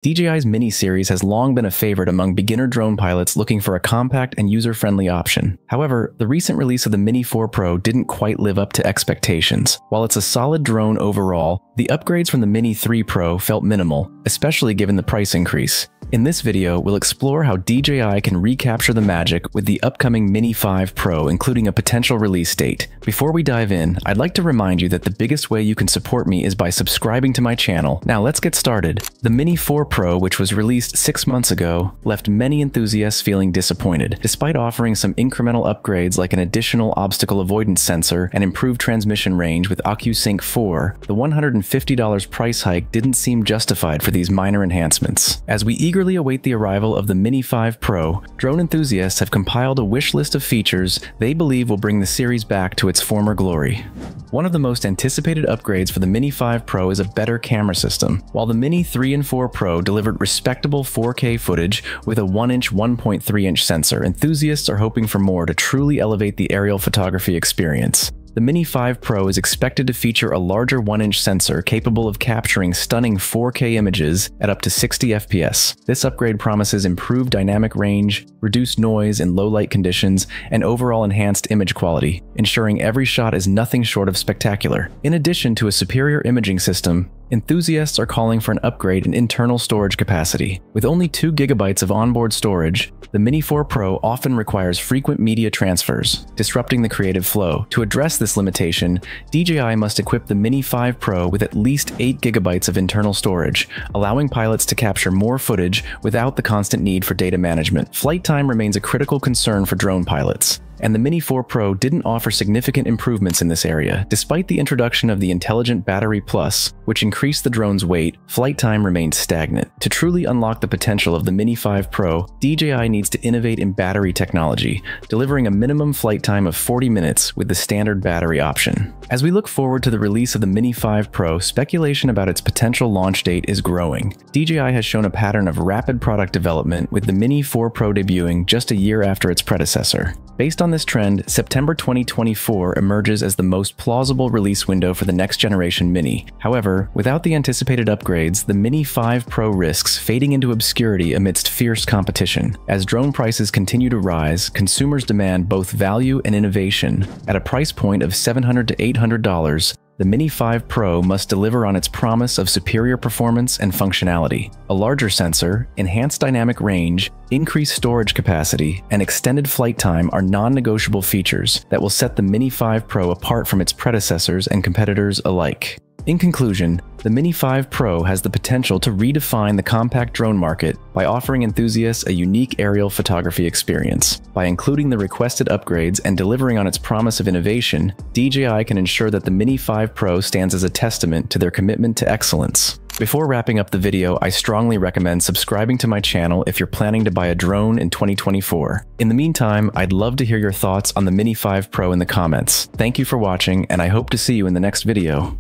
DJI's Mini series has long been a favorite among beginner drone pilots looking for a compact and user-friendly option. However, the recent release of the Mini 4 Pro didn't quite live up to expectations. While it's a solid drone overall, the upgrades from the Mini 3 Pro felt minimal, especially given the price increase. In this video, we'll explore how DJI can recapture the magic with the upcoming Mini 5 Pro, including a potential release date. Before we dive in, I'd like to remind you that the biggest way you can support me is by subscribing to my channel. Now let's get started. The Mini 4 Pro, which was released 6 months ago, left many enthusiasts feeling disappointed. Despite offering some incremental upgrades like an additional obstacle avoidance sensor and improved transmission range with OcuSync 4, the $150 price hike didn't seem justified for these minor enhancements. As we eagerly await the arrival of the Mini 5 Pro, drone enthusiasts have compiled a wish list of features they believe will bring the series back to its former glory. One of the most anticipated upgrades for the Mini 5 Pro is a better camera system. While the Mini 3 and 4 Pro delivered respectable 4K footage with a 1-inch 1.3-inch sensor, enthusiasts are hoping for more to truly elevate the aerial photography experience. The Mini 5 Pro is expected to feature a larger 1-inch sensor capable of capturing stunning 4K images at up to 60 FPS. This upgrade promises improved dynamic range, reduced noise in low-light conditions, and overall enhanced image quality, ensuring every shot is nothing short of spectacular. In addition to a superior imaging system, enthusiasts are calling for an upgrade in internal storage capacity. With only 2 GB of onboard storage, the Mini 4 Pro often requires frequent media transfers, disrupting the creative flow. To address this limitation, DJI must equip the Mini 5 Pro with at least 8 GB of internal storage, allowing pilots to capture more footage without the constant need for data management. Flight time remains a critical concern for drone pilots, and the Mini 4 Pro didn't offer significant improvements in this area. Despite the introduction of the Intelligent Battery Plus, which increased the drone's weight, flight time remained stagnant. To truly unlock the potential of the Mini 5 Pro, DJI needs to innovate in battery technology, delivering a minimum flight time of 40 minutes with the standard battery option. As we look forward to the release of the Mini 5 Pro, speculation about its potential launch date is growing. DJI has shown a pattern of rapid product development, with the Mini 4 Pro debuting just a year after its predecessor. Based on this trend, September 2024 emerges as the most plausible release window for the next generation Mini. However, without the anticipated upgrades, the Mini 5 Pro risks fading into obscurity amidst fierce competition. As drone prices continue to rise, consumers demand both value and innovation. At a price point of $700 to $800, the Mini 5 Pro must deliver on its promise of superior performance and functionality. A larger sensor, enhanced dynamic range, increased storage capacity, and extended flight time are non-negotiable features that will set the Mini 5 Pro apart from its predecessors and competitors alike. In conclusion, the Mini 5 Pro has the potential to redefine the compact drone market by offering enthusiasts a unique aerial photography experience. By including the requested upgrades and delivering on its promise of innovation, DJI can ensure that the Mini 5 Pro stands as a testament to their commitment to excellence. Before wrapping up the video, I strongly recommend subscribing to my channel if you're planning to buy a drone in 2024. In the meantime, I'd love to hear your thoughts on the Mini 5 Pro in the comments. Thank you for watching, and I hope to see you in the next video.